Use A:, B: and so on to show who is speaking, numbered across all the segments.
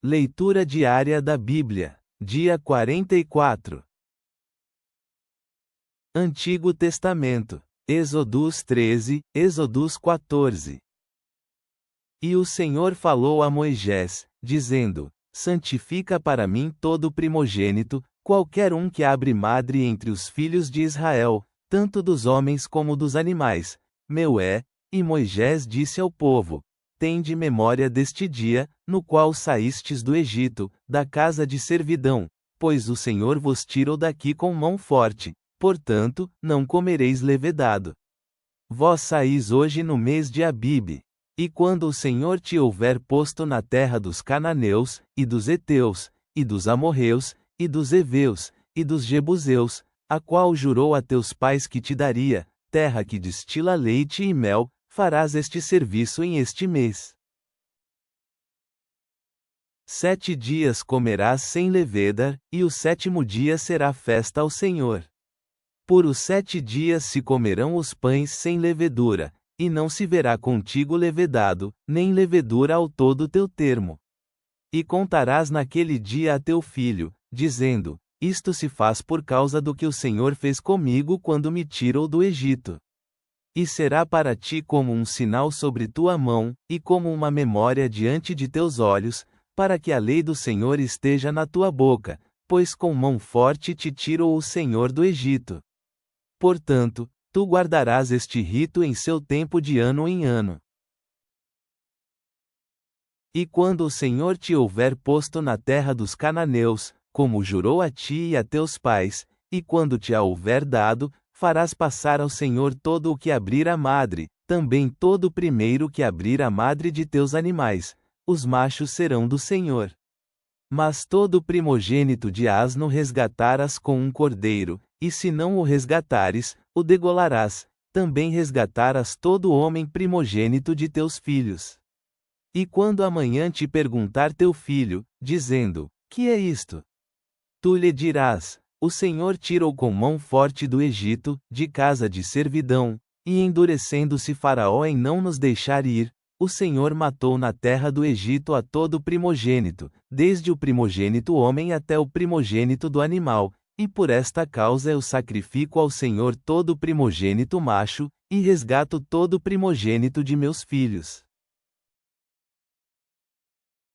A: Leitura diária da Bíblia. Dia 44. Antigo Testamento. Êxodos 13, Êxodos 14. E o Senhor falou a Moisés, dizendo: Santifica para mim todo primogênito, qualquer um que abre madre entre os filhos de Israel, tanto dos homens como dos animais, meu é. E Moisés disse ao povo: Tende memória deste dia, no qual saístes do Egito, da casa de servidão, pois o Senhor vos tirou daqui com mão forte, portanto, não comereis levedado. Vós saís hoje no mês de Abibe. E quando o Senhor te houver posto na terra dos cananeus, e dos heteus, e dos amorreus, e dos heveus, e dos jebuseus, a qual jurou a teus pais que te daria, terra que destila leite e mel, farás este serviço em este mês. 7 dias comerás sem leveda, e o 7º dia será festa ao Senhor. Por os 7 dias se comerão os pães sem levedura, e não se verá contigo levedado, nem levedura ao todo teu termo. E contarás naquele dia a teu filho, dizendo: Isto se faz por causa do que o Senhor fez comigo quando me tirou do Egito. E será para ti como um sinal sobre tua mão, e como uma memória diante de teus olhos, para que a lei do Senhor esteja na tua boca, pois com mão forte te tirou o Senhor do Egito. Portanto, tu guardarás este rito em seu tempo de ano em ano. E quando o Senhor te houver posto na terra dos cananeus, como jurou a ti e a teus pais, e quando te a houver dado, farás passar ao Senhor todo o que abrir a madre, também todo o primeiro que abrir a madre de teus animais, os machos serão do Senhor. Mas todo o primogênito de asno resgatarás com um cordeiro, e se não o resgatares, o degolarás, também resgatarás todo homem primogênito de teus filhos. E quando amanhã te perguntar teu filho, dizendo: Que é isto? Tu lhe dirás: O Senhor tirou com mão forte do Egito, de casa de servidão, e endurecendo-se Faraó em não nos deixar ir, o Senhor matou na terra do Egito a todo primogênito, desde o primogênito homem até o primogênito do animal, e por esta causa eu sacrifico ao Senhor todo o primogênito macho, e resgato todo o primogênito de meus filhos.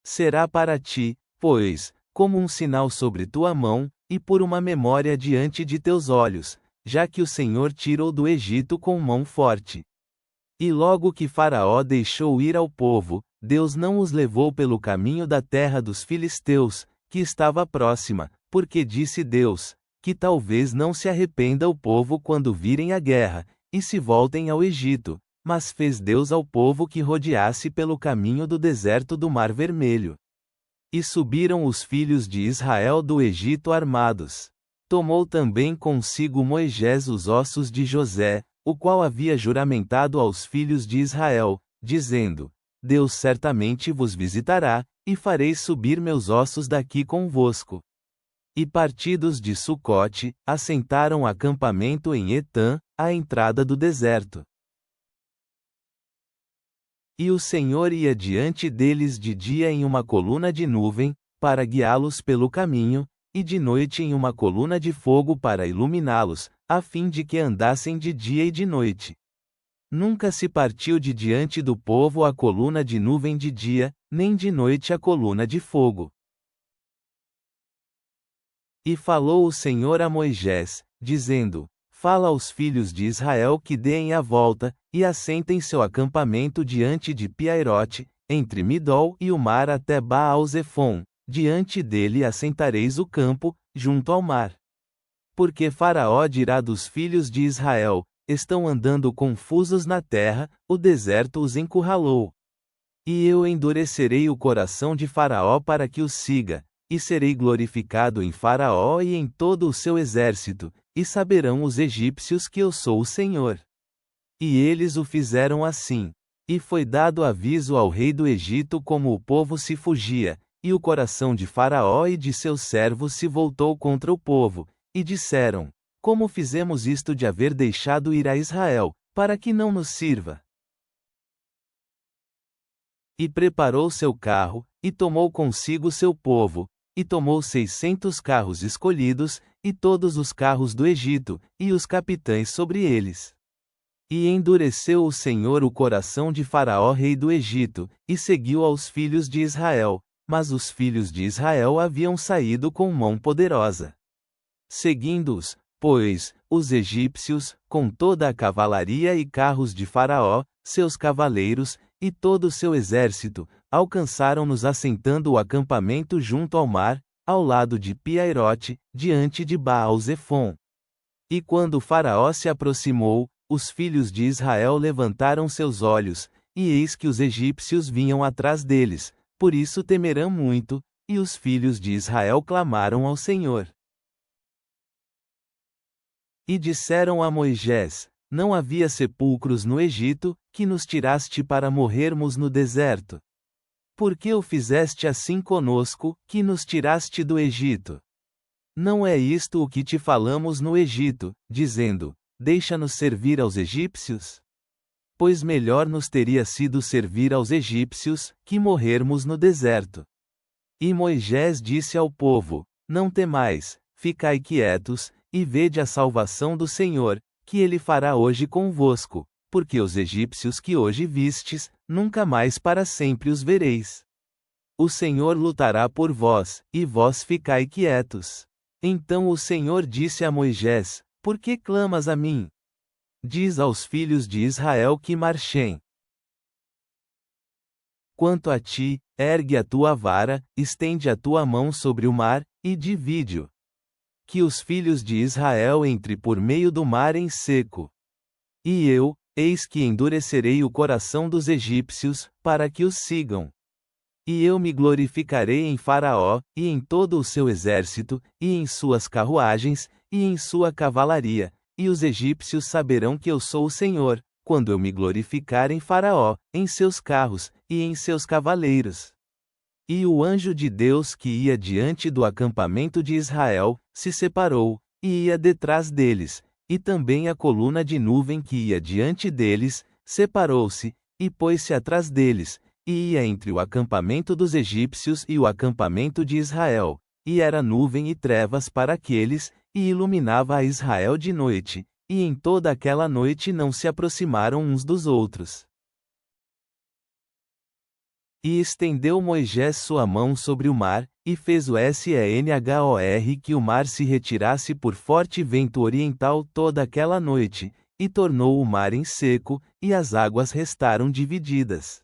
A: Será para ti, pois, como um sinal sobre tua mão, e por uma memória diante de teus olhos, já que o Senhor tirou do Egito com mão forte. E logo que Faraó deixou ir ao povo, Deus não os levou pelo caminho da terra dos filisteus, que estava próxima, porque disse Deus: Que talvez não se arrependa o povo quando virem a guerra, e se voltem ao Egito, mas fez Deus ao povo que rodeasse pelo caminho do deserto do Mar Vermelho. E subiram os filhos de Israel do Egito armados. Tomou também consigo Moisés os ossos de José, o qual havia juramentado aos filhos de Israel, dizendo: Deus certamente vos visitará, e fareis subir meus ossos daqui convosco. E partidos de Sucote, assentaram acampamento em Etã, à entrada do deserto. E o Senhor ia diante deles de dia em uma coluna de nuvem, para guiá-los pelo caminho, e de noite em uma coluna de fogo para iluminá-los, a fim de que andassem de dia e de noite. Nunca se partiu de diante do povo a coluna de nuvem de dia, nem de noite a coluna de fogo. E falou o Senhor a Moisés, dizendo: Fala aos filhos de Israel que deem a volta, e assentem seu acampamento diante de Piairote, entre Midol e o mar até Baal-Zefon, diante dele assentareis o campo, junto ao mar. Porque Faraó dirá dos filhos de Israel: Estão andando confusos na terra, o deserto os encurralou. E eu endurecerei o coração de Faraó para que os siga, e serei glorificado em Faraó e em todo o seu exército, e saberão os egípcios que eu sou o Senhor. E eles o fizeram assim. E foi dado aviso ao rei do Egito como o povo se fugia, e o coração de Faraó e de seus servos se voltou contra o povo, e disseram: Como fizemos isto de haver deixado ir a Israel, para que não nos sirva? E preparou seu carro, e tomou consigo seu povo, e tomou 600 carros escolhidos, e todos os carros do Egito, e os capitães sobre eles. E endureceu o Senhor o coração de Faraó rei do Egito, e seguiu aos filhos de Israel, mas os filhos de Israel haviam saído com mão poderosa. Seguindo-os, pois, os egípcios, com toda a cavalaria e carros de Faraó, seus cavaleiros, e todo o seu exército, alcançaram-nos assentando o acampamento junto ao mar, ao lado de Piairote, diante de Baal-Zefon. E quando Faraó se aproximou, os filhos de Israel levantaram seus olhos, e eis que os egípcios vinham atrás deles, por isso temerão muito, e os filhos de Israel clamaram ao Senhor. E disseram a Moisés: Não havia sepulcros no Egito, que nos tiraste para morrermos no deserto. Por que o fizeste assim conosco, que nos tiraste do Egito? Não é isto o que te falamos no Egito, dizendo: Deixa-nos servir aos egípcios? Pois melhor nos teria sido servir aos egípcios, que morrermos no deserto. E Moisés disse ao povo: Não temais, ficai quietos, e vede a salvação do Senhor, que ele fará hoje convosco, porque os egípcios que hoje vistes, nunca mais para sempre os vereis. O Senhor lutará por vós, e vós ficai quietos. Então o Senhor disse a Moisés: Por que clamas a mim? Diz aos filhos de Israel que marchem. Quanto a ti, ergue a tua vara, estende a tua mão sobre o mar, e divide-o. Que os filhos de Israel entrem por meio do mar em seco. E eu, eis que endurecerei o coração dos egípcios, para que os sigam. E eu me glorificarei em Faraó, e em todo o seu exército, e em suas carruagens, e em sua cavalaria, e os egípcios saberão que eu sou o Senhor, quando eu me glorificar em Faraó, em seus carros, e em seus cavaleiros. E o anjo de Deus que ia diante do acampamento de Israel, se separou, e ia detrás deles, e também a coluna de nuvem que ia diante deles, separou-se, e pôs-se atrás deles, e ia entre o acampamento dos egípcios e o acampamento de Israel, e era nuvem e trevas para aqueles, e iluminava a Israel de noite, e em toda aquela noite não se aproximaram uns dos outros. E estendeu Moisés sua mão sobre o mar, e fez o Senhor que o mar se retirasse por forte vento oriental toda aquela noite, e tornou o mar em seco, e as águas restaram divididas.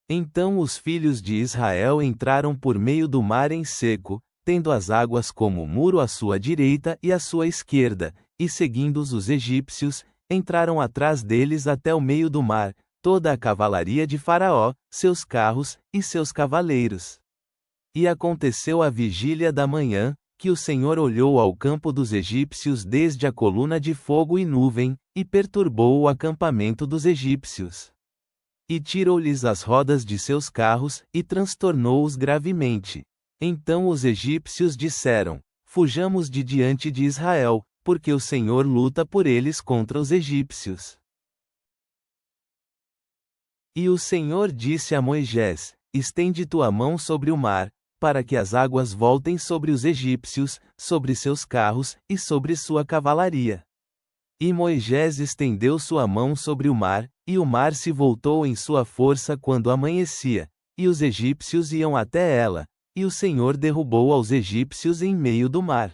A: Então os filhos de Israel entraram por meio do mar em seco, tendo as águas como muro à sua direita e à sua esquerda, e seguindo-os os egípcios, entraram atrás deles até o meio do mar, toda a cavalaria de Faraó, seus carros, e seus cavaleiros. E aconteceu à vigília da manhã, que o Senhor olhou ao campo dos egípcios desde a coluna de fogo e nuvem, e perturbou o acampamento dos egípcios. E tirou-lhes as rodas de seus carros, e transtornou-os gravemente. Então os egípcios disseram: Fujamos de diante de Israel, porque o Senhor luta por eles contra os egípcios. E o Senhor disse a Moisés: Estende tua mão sobre o mar, para que as águas voltem sobre os egípcios, sobre seus carros, e sobre sua cavalaria. E Moisés estendeu sua mão sobre o mar, e o mar se voltou em sua força quando amanhecia, e os egípcios iam até ela, e o Senhor derrubou aos egípcios em meio do mar.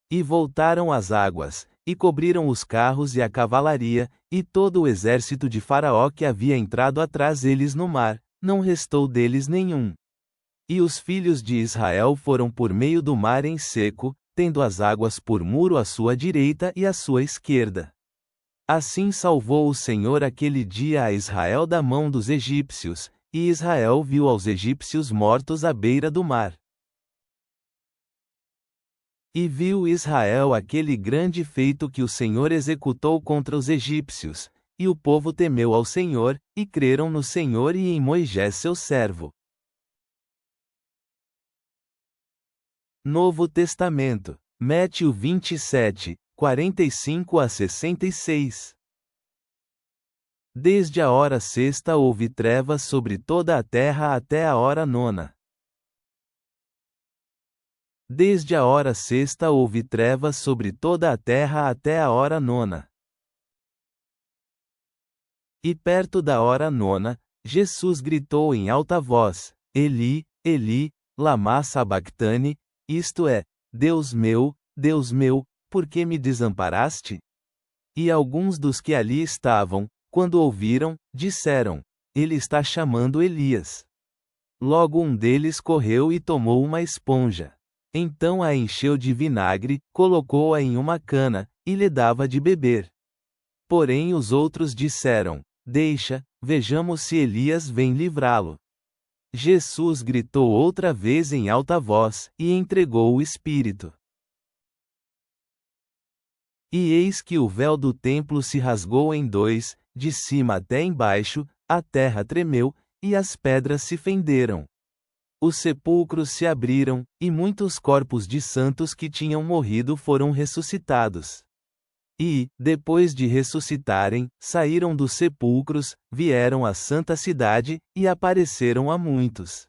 A: E voltaram as águas, e cobriram os carros e a cavalaria, e todo o exército de Faraó que havia entrado atrás deles no mar, não restou deles nenhum. E os filhos de Israel foram por meio do mar em seco, tendo as águas por muro à sua direita e à sua esquerda. Assim salvou o Senhor aquele dia a Israel da mão dos egípcios, e Israel viu aos egípcios mortos à beira do mar. E viu Israel aquele grande feito que o Senhor executou contra os egípcios, e o povo temeu ao Senhor, e creram no Senhor e em Moisés seu servo. Novo Testamento, Mateus 27, 45 a 66. Desde a hora sexta houve trevas sobre toda a terra até a hora nona. Desde a hora sexta houve trevas sobre toda a terra até a hora nona. E perto da hora nona, Jesus gritou em alta voz: Eli, Eli, lama sabactani, isto é, Deus meu, por que me desamparaste? E alguns dos que ali estavam, quando ouviram, disseram: Ele está chamando Elias. Logo um deles correu e tomou uma esponja. Então a encheu de vinagre, colocou-a em uma cana, e lhe dava de beber. Porém os outros disseram: Deixa, vejamos se Elias vem livrá-lo. Jesus gritou outra vez em alta voz, e entregou o Espírito. E eis que o véu do templo se rasgou em dois, de cima até embaixo, a terra tremeu, e as pedras se fenderam. Os sepulcros se abriram, e muitos corpos de santos que tinham morrido foram ressuscitados. E, depois de ressuscitarem, saíram dos sepulcros, vieram à santa cidade, e apareceram a muitos.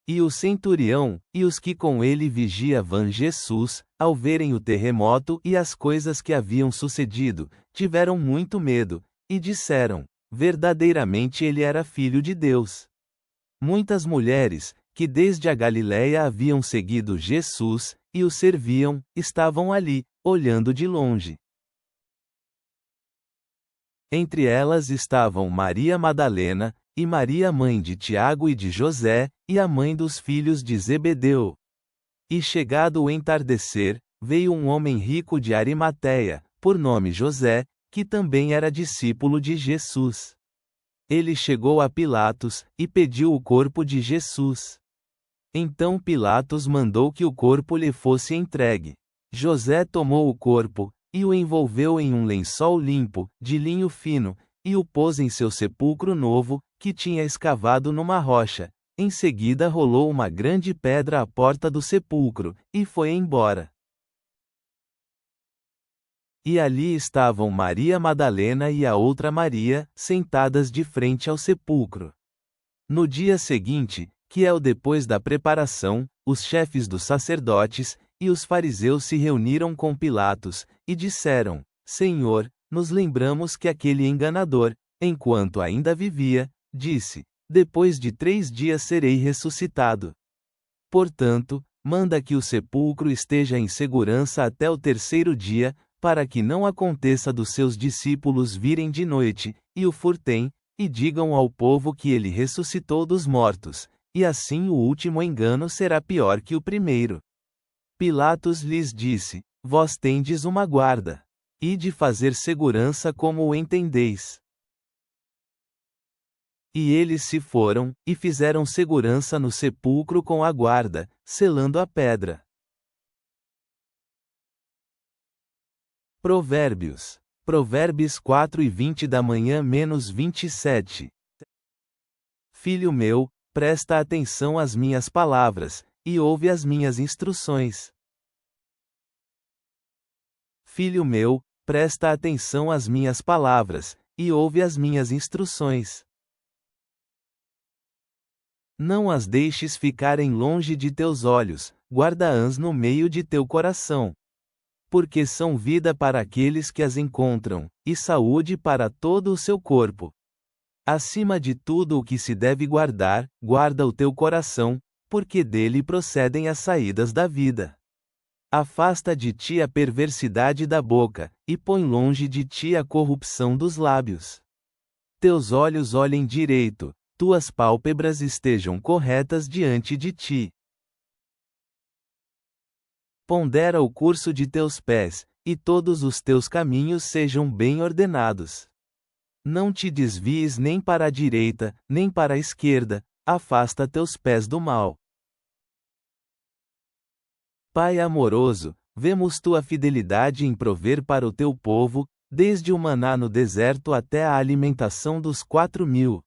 A: E o centurião, e os que com ele vigiavam Jesus, ao verem o terremoto e as coisas que haviam sucedido, tiveram muito medo, e disseram: verdadeiramente ele era filho de Deus. Muitas mulheres, que desde a Galiléia haviam seguido Jesus, e o serviam, estavam ali, olhando de longe. Entre elas estavam Maria Madalena, e Maria mãe de Tiago e de José, e a mãe dos filhos de Zebedeu. E chegado o entardecer, veio um homem rico de Arimateia, por nome José, que também era discípulo de Jesus. Ele chegou a Pilatos, e pediu o corpo de Jesus. Então Pilatos mandou que o corpo lhe fosse entregue. José tomou o corpo, e o envolveu em um lençol limpo, de linho fino, e o pôs em seu sepulcro novo, que tinha escavado numa rocha. Em seguida rolou uma grande pedra à porta do sepulcro, e foi embora. E ali estavam Maria Madalena e a outra Maria, sentadas de frente ao sepulcro. No dia seguinte, que é o depois da preparação, os chefes dos sacerdotes e os fariseus se reuniram com Pilatos, e disseram: Senhor, nos lembramos que aquele enganador, enquanto ainda vivia, disse: depois de 3 dias serei ressuscitado. Portanto, manda que o sepulcro esteja em segurança até o 3º dia, para que não aconteça dos seus discípulos virem de noite, e o furtem, e digam ao povo que ele ressuscitou dos mortos, e assim o último engano será pior que o primeiro. Pilatos lhes disse: Vós tendes uma guarda. Ide fazer segurança como o entendeis. E eles se foram, e fizeram segurança no sepulcro com a guarda, selando a pedra. Provérbios 4:20 da manhã -27. Filho meu, presta atenção às minhas palavras, e ouve as minhas instruções. Filho meu, presta atenção às minhas palavras, e ouve as minhas instruções. Não as deixes ficarem longe de teus olhos, guarda-as no meio de teu coração. Porque são vida para aqueles que as encontram, e saúde para todo o seu corpo. Acima de tudo o que se deve guardar, guarda o teu coração, porque dele procedem as saídas da vida. Afasta de ti a perversidade da boca, e põe longe de ti a corrupção dos lábios. Teus olhos olhem direito, tuas pálpebras estejam corretas diante de ti. Pondera o curso de teus pés, e todos os teus caminhos sejam bem ordenados. Não te desvies nem para a direita, nem para a esquerda, afasta teus pés do mal. Pai amoroso, vemos tua fidelidade em prover para o teu povo, desde o maná no deserto até a alimentação dos 4.000.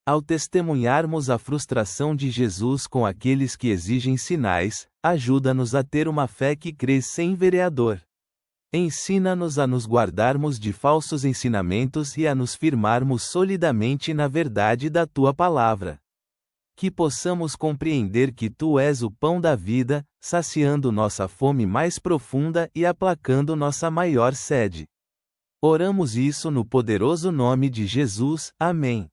A: Ao testemunharmos a frustração de Jesus com aqueles que exigem sinais, ajuda-nos a ter uma fé que cresce sem vereador. Ensina-nos a nos guardarmos de falsos ensinamentos e a nos firmarmos solidamente na verdade da tua palavra. que possamos compreender que Tu és o pão da vida, saciando nossa fome mais profunda e aplacando nossa maior sede. Oramos isso no poderoso nome de Jesus. Amém.